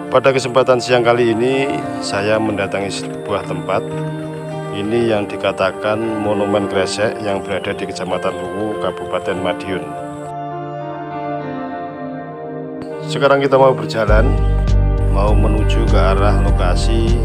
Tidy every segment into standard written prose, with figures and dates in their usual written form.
Pada kesempatan siang kali ini saya mendatangi sebuah tempat ini yang dikatakan Monumen Kresek yang berada di Kecamatan Wungu, Kabupaten Madiun. Sekarang kita mau berjalan, mau menuju ke arah lokasi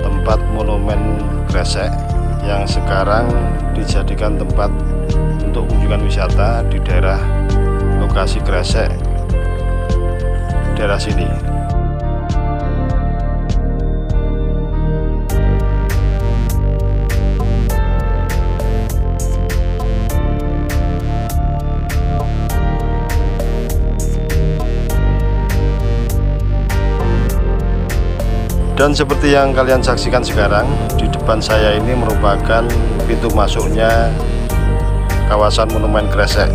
tempat Monumen Kresek yang sekarang dijadikan tempat untuk kunjungan wisata di daerah lokasi Kresek, daerah sini. Dan seperti yang kalian saksikan sekarang, di depan saya ini merupakan pintu masuknya kawasan Monumen Kresek.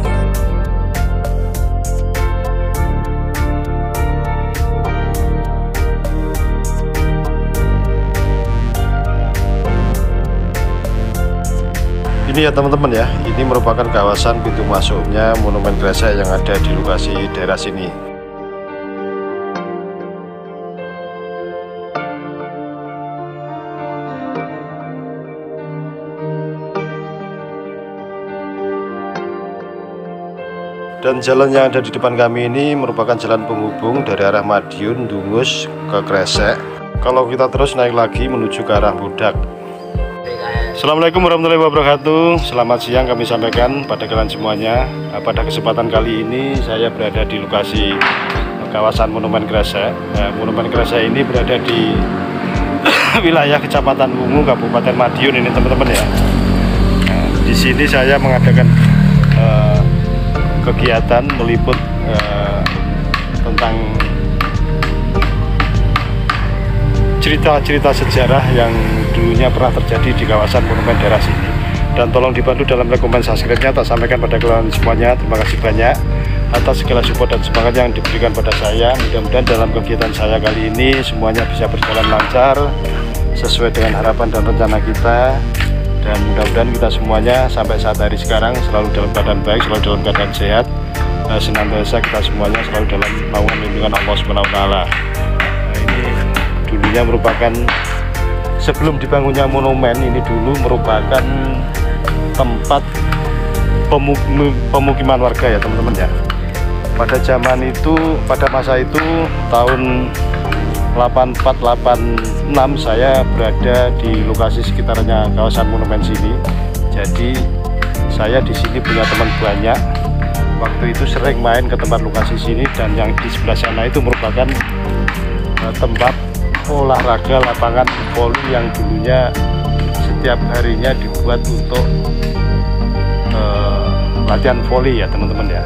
Ini ya teman-teman ya, ini merupakan kawasan pintu masuknya Monumen Kresek yang ada di lokasi daerah sini. Dan jalan yang ada di depan kami ini merupakan jalan penghubung dari arah Madiun, Dungus ke Kresek. Kalau kita terus naik lagi menuju ke arah Budak. Assalamualaikum warahmatullahi wabarakatuh. Selamat siang kami sampaikan pada kalian semuanya. Pada kesempatan kali ini saya berada di lokasi kawasan Monumen Kresek. Monumen Kresek ini berada di wilayah Kecamatan Wungu, Kabupaten Madiun ini teman-teman ya. Di sini saya mengadakan kegiatan meliput tentang cerita-cerita sejarah yang dulunya pernah terjadi di kawasan monumen daerah sini. Dan tolong dibantu dalam like, komen, subscribe-nya. Tak sampaikan pada kalian semuanya. Terima kasih banyak atas segala support dan semangat yang diberikan pada saya. Mudah-mudahan dalam kegiatan saya kali ini semuanya bisa berjalan lancar sesuai dengan harapan dan rencana kita. Dan mudah-mudahan kita semuanya sampai saat hari sekarang selalu dalam keadaan baik, selalu dalam keadaan sehat, senantiasa kita semuanya selalu dalam naungan lindungan Allah SWT. Ini dulunya merupakan, sebelum dibangunnya monumen ini dulu merupakan tempat pemukiman warga ya teman-teman ya. Pada zaman itu, pada masa itu tahun 84-86 saya berada di lokasi sekitarnya kawasan monumen sini. Jadi saya di sini punya teman banyak. Waktu itu sering main ke tempat lokasi sini, dan yang di sebelah sana itu merupakan tempat olahraga lapangan voli yang dulunya setiap harinya dibuat untuk latihan voli ya teman-teman ya.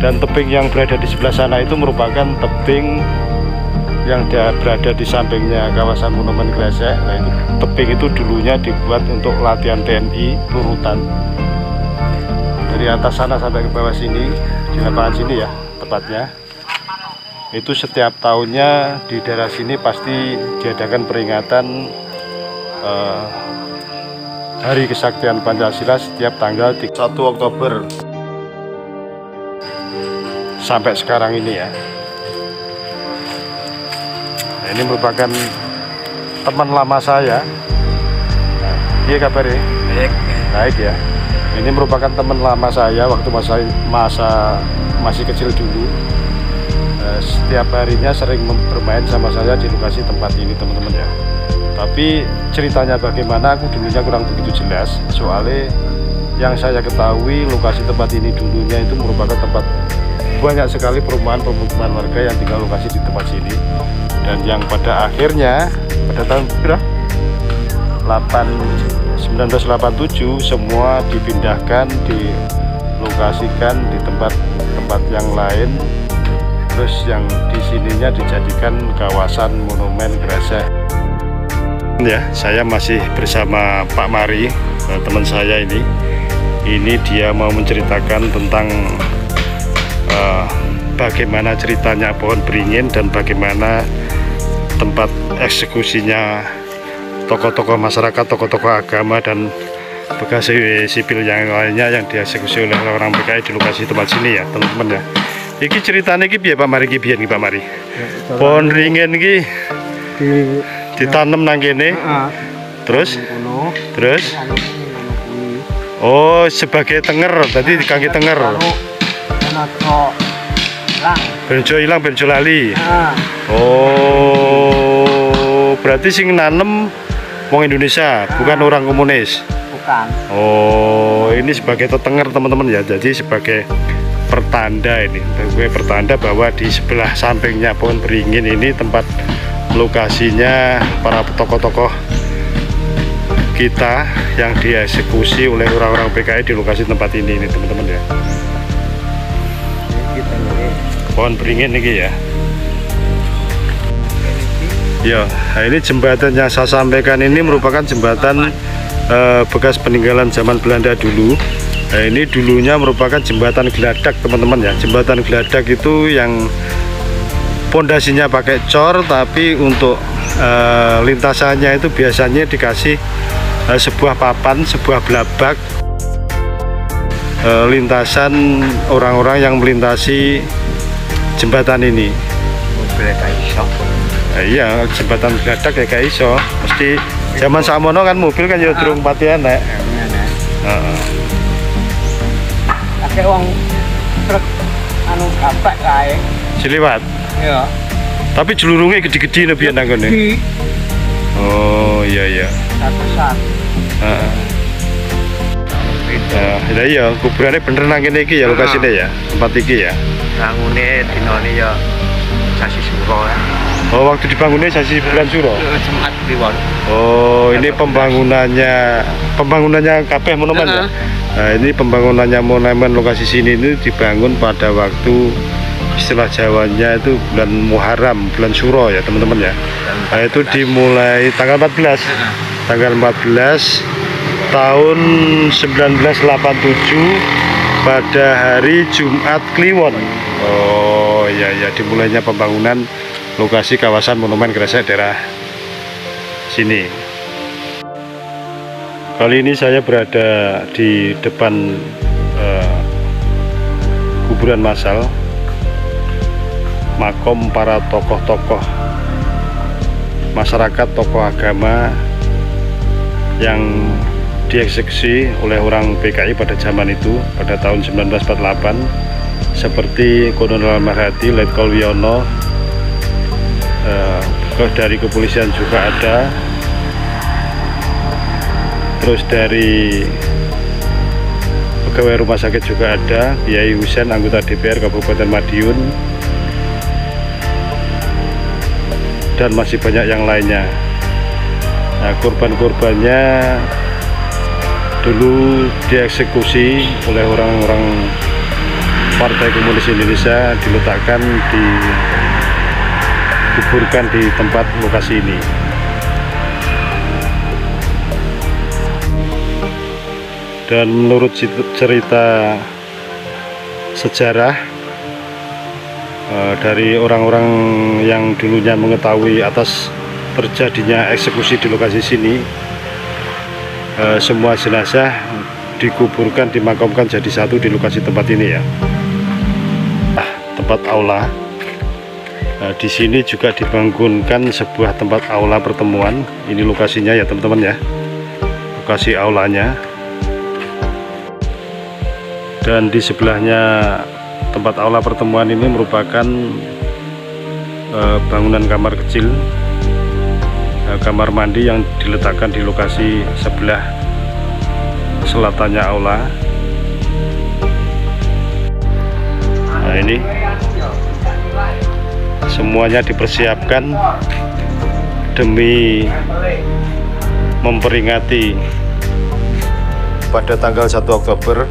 Dan tebing yang berada di sebelah sana itu merupakan tebing yang berada di sampingnya kawasan Monumen Kresek. Nah, itu tebing itu dulunya dibuat untuk latihan TNI pelurutan. Dari atas sana sampai ke bawah sini, di lapangan sini ya tepatnya. Itu setiap tahunnya di daerah sini pasti diadakan peringatan Hari Kesaktian Pancasila setiap tanggal 1 Oktober sampai sekarang ini ya. Nah, ini merupakan teman lama saya. Nah, dia kabar ya? Baik. Baik ya. Ini merupakan teman lama saya waktu masih kecil dulu. Setiap harinya sering bermain sama saya di lokasi tempat ini teman-teman ya. Tapi ceritanya bagaimana aku dulunya kurang begitu jelas. Soalnya yang saya ketahui lokasi tempat ini dulunya itu merupakan tempat banyak sekali pemukiman warga yang tinggal lokasi di tempat sini. Dan yang pada akhirnya pada tahun 1987 semua dipindahkan, dilokasikan di tempat-tempat yang lain. Terus yang di sininya dijadikan kawasan Monumen Kresek. Ya, saya masih bersama Pak Mari, teman saya ini. Ini dia mau menceritakan tentang bagaimana ceritanya pohon beringin dan bagaimana tempat eksekusinya tokoh-tokoh masyarakat, tokoh-tokoh agama dan pegawai sipil yang lainnya yang dieksekusi oleh orang PKI di lokasi tempat sini ya teman-teman ya. Iki ceritanya iki piye Pak Mari iki biyen iki Pak Mari? Pohon ringin iki ditanam nang kene. Terus? Oh, sebagai tenger, tadi kangge tenger. Benjo ilang, benjo lali. Oh, berarti sing nanem wong Indonesia, bukan orang komunis. Bukan. Oh, ini sebagai tetenger teman-teman ya. Jadi sebagai pertanda ini, sebagai pertanda bahwa di sebelah sampingnya pohon beringin ini tempat lokasinya para tokoh-tokoh kita yang dieksekusi oleh orang-orang PKI di lokasi tempat ini teman-teman ya. Pohon beringin ini ya. Ya, nah ini jembatan yang saya sampaikan ini merupakan jembatan bekas peninggalan zaman Belanda dulu. Nah, ini dulunya merupakan jembatan geladak teman-teman ya. Jembatan geladak itu yang pondasinya pakai cor, tapi untuk lintasannya itu biasanya dikasih sebuah papan, sebuah blabak, lintasan orang-orang yang melintasi jembatan ini. Iya, jembatan geladak ya kayak iso. Mesti zaman samono kan mobil kan ya durung pati enek. Heeh. Akeh wong truk anu kapek kae. Siliwat. Iya. Tapi jelurunge gede-gede nek biyen nang kene. Oh, iya. Satu-satu. Heeh. Nah, iya, kuburane bener nang kene iki ya lokasine ya. Tempat iki ya. Bangune dinane ya sasi suro ya. Oh, waktu dibangunnya sasi bulan Suro. Jumat Kliwon. Oh, ini pembangunannya kabeh monumen ya. Nah, ini pembangunannya monumen lokasi sini ini dibangun pada waktu istilah Jawanya itu bulan Muharram, bulan Suro ya, teman-teman ya. Nah, itu dimulai tanggal 14. Tanggal 14 tahun 1987 pada hari Jumat Kliwon. Oh, iya, dimulainya pembangunan lokasi kawasan monumen Gresik daerah sini. Kali ini saya berada di depan kuburan massal makom para tokoh-tokoh masyarakat, tokoh agama yang dieksekusi oleh orang PKI pada zaman itu, pada tahun 1948, seperti Kolonel Marhadi, Letkol Wiono, dari kepolisian juga ada, terus dari pegawai rumah sakit juga ada, Kiai Husein, anggota DPR Kabupaten Madiun, dan masih banyak yang lainnya. Nah, korban-korbannya dulu dieksekusi oleh orang-orang Partai Komunis Indonesia, diletakkan dikuburkan di tempat lokasi ini. Dan menurut cerita sejarah dari orang-orang yang dulunya mengetahui atas terjadinya eksekusi di lokasi sini, semua jenazah dikuburkan, dimakamkan jadi satu di lokasi tempat ini ya. Tempat aula. Di sini juga dibangunkan sebuah tempat aula pertemuan. Ini lokasinya ya teman-teman ya, lokasi aulanya. Dan di sebelahnya tempat aula pertemuan ini merupakan bangunan kamar kecil, kamar mandi yang diletakkan di lokasi sebelah selatannya aula. Nah, ini semuanya dipersiapkan demi memperingati pada tanggal 1 Oktober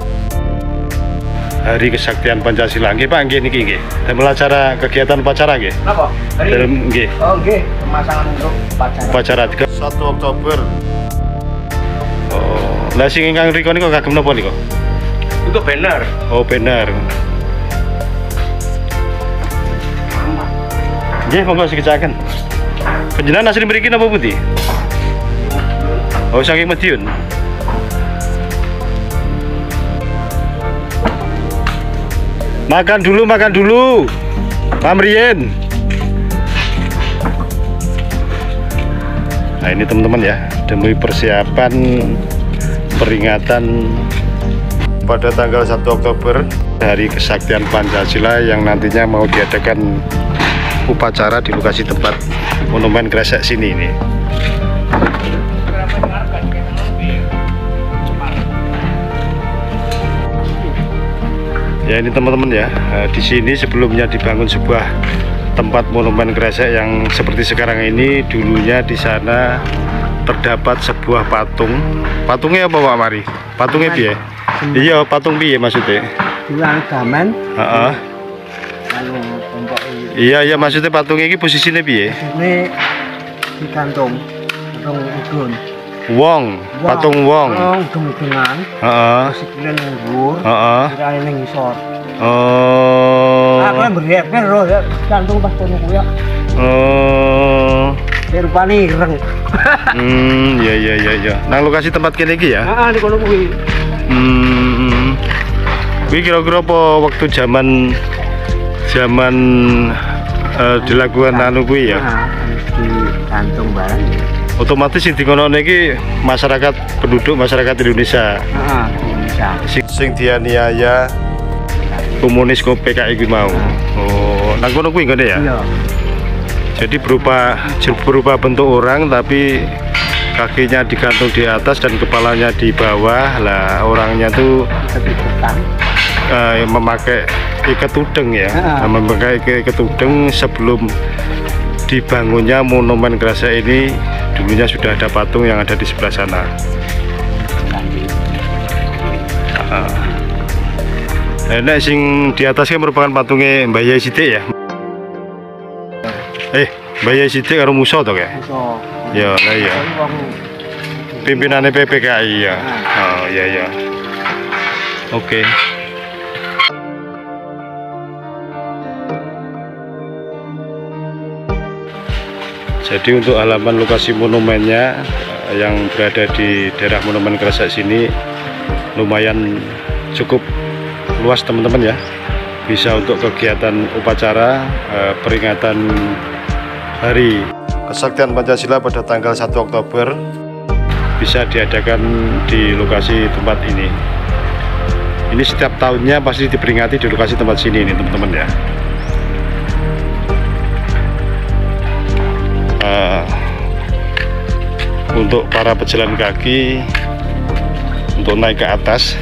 Hari Kesaktian Pancasila. Nggih Pak, nggih niki nggih. Damel acara kegiatan upacara nggih. Napa? Dalam nggih. Oh nggih, pemasangan untuk upacara. Upacara 1 Oktober. Oh, lah sing ingkang riko niku kagem napa niku? Untuk banner. Oh, banner. Nggih, monggo dikecaken. Panjenengan asli mriki napa pundi? Oh, saking Madiun. Makan dulu. Pamrien. Nah ini teman-teman ya, demi persiapan peringatan pada tanggal 1 Oktober Hari Kesaktian Pancasila yang nantinya mau diadakan upacara di lokasi tempat Monumen Kresek sini ini. Ya ini teman-teman ya, di sini sebelumnya dibangun sebuah tempat Monumen Kresek yang seperti sekarang ini. Dulunya di sana terdapat sebuah patung. Patungnya apa Pak Mari? Patungnya piye? Iya, patung piye maksudnya? Jual gaman. Heeh. Lalu kelompok Iya, maksudnya patungnya ini posisinya piye? ini digantung patung udun. Wong, patung wong. Udung-udungan. Heeh. Sikile nang dhuwur. Heeh. Kirane ning ngisor. Oh. Aku berheper lho ya, gantung pas kono kuwi ya. Oh. Rupane ireng. Iya. Nang lokasi tempat kene iki ya? Heeh, di kono kuwi. Kuwi kira-kira apa waktu zaman dilakukan anu kuwi ya? Digantung barang. Otomatis sing dikono iki masyarakat penduduk masyarakat Indonesia. Heeh, bisa. Sing dianiaya komunis PKI kuwi mau. Oh, nang kono kuwi ngene ya? Iya. Jadi berupa bentuk orang tapi kakinya digantung di atas dan kepalanya di bawah. Lah orangnya tuh memakai ikat tudeng ya. Memakai ikat tudeng. Sebelum dibangunnya Monumen Kresek ini dulunya sudah ada patung yang ada di sebelah sana. Nek sing di atas kan merupakan patungnya Mbah Yai Sidik ya. Mbah Yai Sidik karo Musa to ya? Musa. Ya, lah ya. Pimpinannya PPKI ya. Oh iya. Oke. Jadi untuk halaman lokasi monumennya yang berada di daerah Monumen Kresek sini lumayan cukup luas teman-teman ya. Bisa untuk kegiatan upacara peringatan Hari Kesaktian Pancasila pada tanggal 1 Oktober bisa diadakan di lokasi tempat ini. Ini setiap tahunnya pasti diperingati di lokasi tempat sini ini teman-teman ya. Untuk para pejalan kaki untuk naik ke atas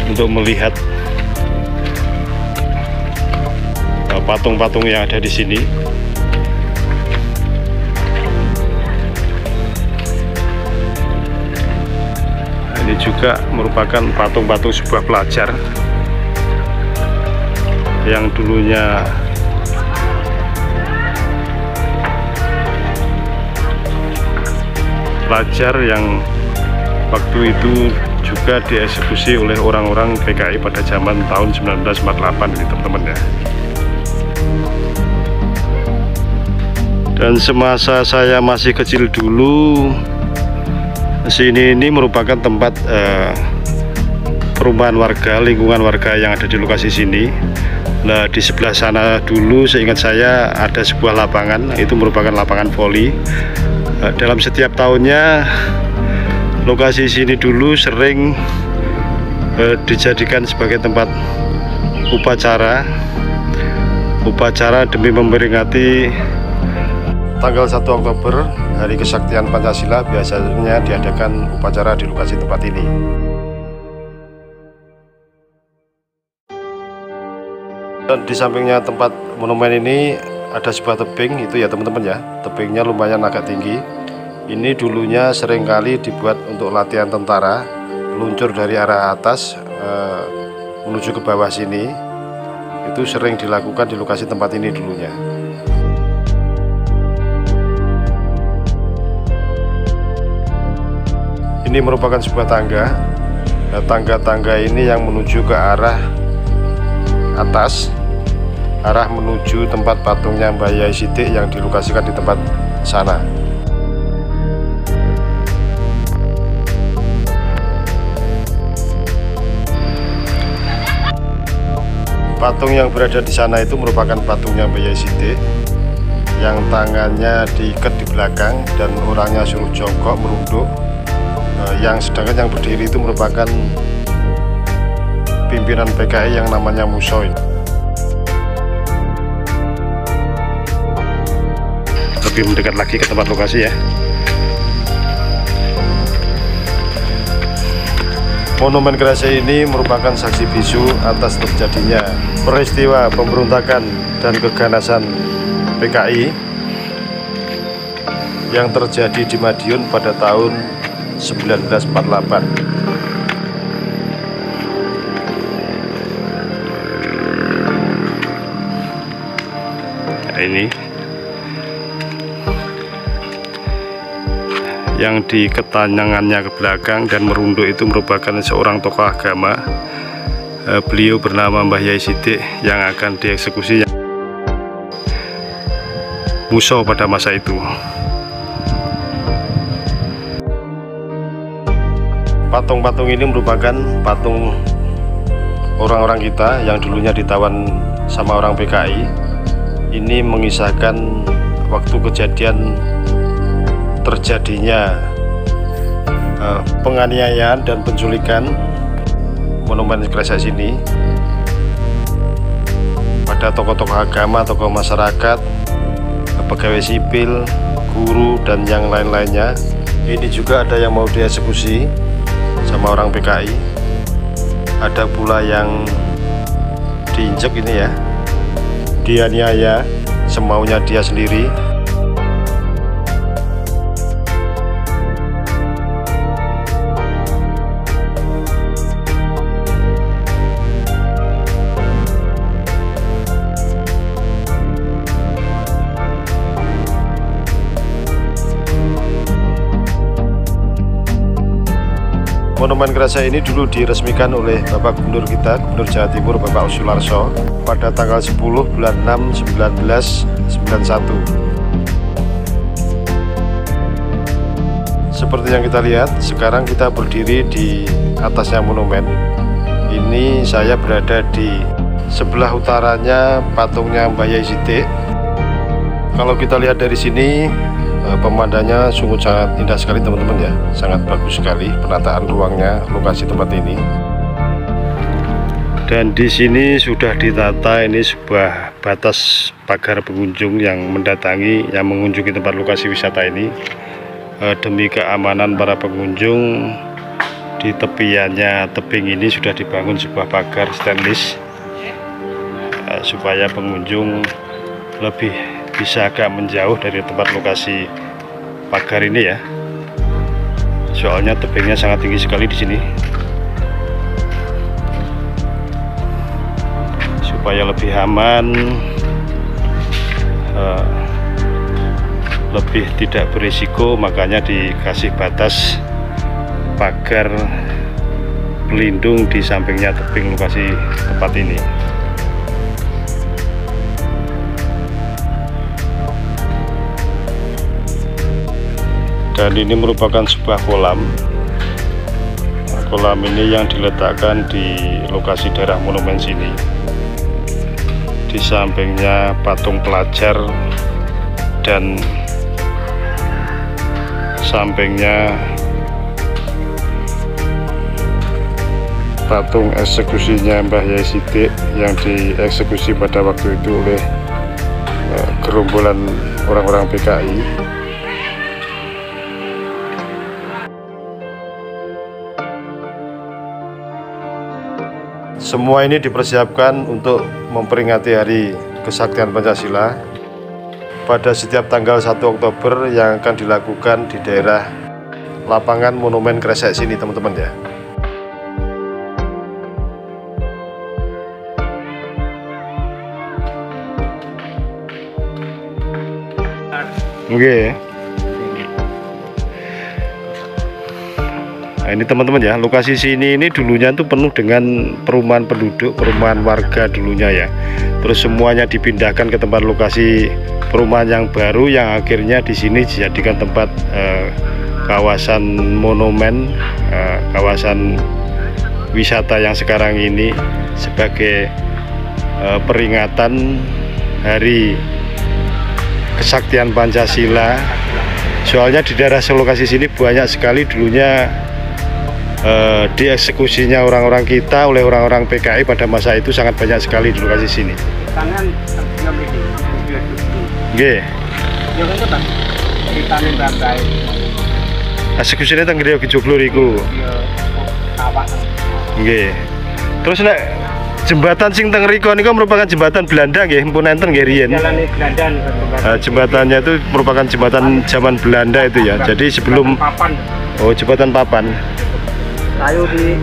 untuk melihat patung-patung yang ada di sini. Ini juga merupakan patung-patung sebuah pelajar yang dulunya pelajar yang waktu itu juga dieksekusi oleh orang-orang PKI pada zaman tahun 1948 ini teman-teman ya. Dan semasa saya masih kecil dulu, sini ini merupakan tempat perumahan warga, lingkungan warga yang ada di lokasi sini. Nah di sebelah sana dulu seingat saya ada sebuah lapangan, itu merupakan lapangan voli. Dalam setiap tahunnya lokasi sini dulu sering dijadikan sebagai tempat upacara demi memperingati tanggal 1 Oktober Hari Kesaktian Pancasila. Biasanya diadakan upacara di lokasi tempat ini. Dan di sampingnya tempat monumen ini ada sebuah tebing itu ya teman-teman ya. Tebingnya lumayan agak tinggi. Ini dulunya seringkali dibuat untuk latihan tentara, meluncur dari arah atas menuju ke bawah sini. Itu sering dilakukan di lokasi tempat ini dulunya. Ini merupakan sebuah tangga. Tangga-tangga ini yang menuju ke arah atas, arah menuju tempat patungnya Mbah Yai Sidik yang dilokasikan di tempat sana. Patung yang berada di sana itu merupakan patungnya Mbah Yai Sidik yang tangannya diikat di belakang dan orangnya suruh jongkok merunduk. Sedangkan yang berdiri itu merupakan pimpinan PKI yang namanya Musoy. Lebih mendekat lagi ke tempat lokasi ya. Monumen Kresek ini merupakan saksi bisu atas terjadinya peristiwa pemberontakan dan keganasan PKI yang terjadi di Madiun pada tahun 1948. Ini yang diketanyangannya ke belakang dan merunduk itu merupakan seorang tokoh agama. Beliau bernama Mbah Yai Sidik yang akan dieksekusi Muso pada masa itu. Patung-patung ini merupakan patung orang-orang kita yang dulunya ditawan sama orang PKI. Ini mengisahkan waktu kejadian terjadinya penganiayaan dan penculikan Monumen Kresek sini pada tokoh-tokoh agama, tokoh masyarakat, pegawai sipil, guru, dan yang lain-lainnya. Ini juga ada yang mau dieksekusi sama orang PKI, ada pula yang diinjek ini ya, dianiaya semaunya dia sendiri. Monumen Kresek ini dulu diresmikan oleh Bapak Gubernur kita, Gubernur Jawa Timur, Bapak Sularso, pada tanggal 10 bulan 6 1991. Seperti yang kita lihat, sekarang kita berdiri di atasnya monumen. Ini saya berada di sebelah utaranya patungnya Mbah Yai Sidik. Kalau kita lihat dari sini, pemandangannya sungguh sangat indah sekali teman-teman ya, sangat bagus sekali penataan ruangnya, lokasi tempat ini. Dan di sini sudah ditata ini sebuah batas pagar pengunjung yang mendatangi, yang mengunjungi tempat lokasi wisata ini. Demi keamanan para pengunjung, di tepiannya tebing ini sudah dibangun sebuah pagar stainless supaya pengunjung lebih bisa agak menjauh dari tempat lokasi pagar ini ya. Soalnya tebingnya sangat tinggi sekali di sini. Supaya lebih aman, lebih tidak berisiko, makanya dikasih batas pagar pelindung di sampingnya tebing lokasi tempat ini. Dan ini merupakan sebuah kolam. Kolam ini yang diletakkan di lokasi daerah monumen sini. Di sampingnya patung pelajar dan sampingnya patung eksekusinya Mbah Yai Sidik yang dieksekusi pada waktu itu oleh gerombolan orang-orang PKI. Semua ini dipersiapkan untuk memperingati Hari Kesaktian Pancasila pada setiap tanggal 1 Oktober yang akan dilakukan di daerah lapangan Monumen Kresek sini teman-teman ya. Oke. Nah, ini teman-teman ya, lokasi sini ini dulunya tuh penuh dengan perumahan penduduk, perumahan warga dulunya ya. Terus semuanya dipindahkan ke tempat lokasi perumahan yang baru yang akhirnya di sini dijadikan tempat kawasan monumen, kawasan wisata yang sekarang ini sebagai peringatan Hari Kesaktian Pancasila. Soalnya di daerah lokasi sini banyak sekali dulunya dieksekusinya orang-orang kita oleh orang-orang PKI pada masa itu, sangat banyak sekali di lokasi sini. Tangan yang ini Nggih. ya kan Pak ditanen rantai Eksekusinya teng Griya Joglo iku. ya awak Nggih. Terus nek jembatan sing teng riko niku merupakan jembatan Belanda nggih, mpun enten nggih riyen. jalan Belandan Jembatannya itu merupakan jembatan zaman Belanda itu ya. Jadi sebelum papan jembatan papan. kayu di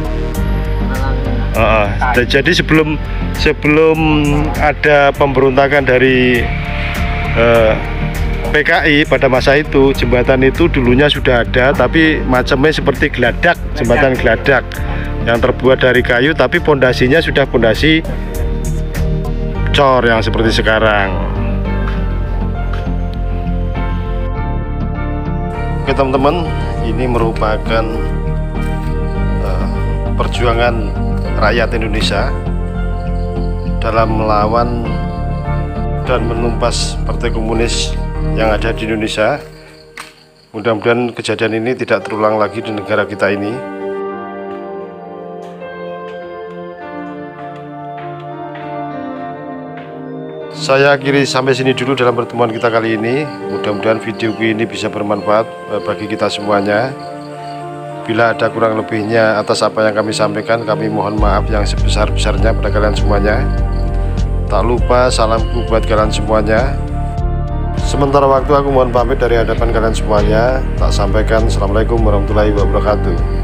Jadi sebelum ada pemberontakan dari PKI pada masa itu, jembatan itu dulunya sudah ada, tapi macamnya seperti geladak, jembatan geladak yang terbuat dari kayu, tapi pondasinya sudah pondasi cor yang seperti sekarang. Oke teman-teman, ini merupakan perjuangan rakyat Indonesia dalam melawan dan menumpas Partai Komunis yang ada di Indonesia. Mudah-mudahan kejadian ini tidak terulang lagi di negara kita ini. Saya akhiri sampai sini dulu dalam pertemuan kita kali ini. Mudah-mudahan video ini bisa bermanfaat bagi kita semuanya. Bila ada kurang lebihnya atas apa yang kami sampaikan, kami mohon maaf yang sebesar-besarnya pada kalian semuanya. Tak lupa salamku buat kalian semuanya. Sementara waktu aku mohon pamit dari hadapan kalian semuanya. Tak sampaikan Assalamualaikum warahmatullahi wabarakatuh.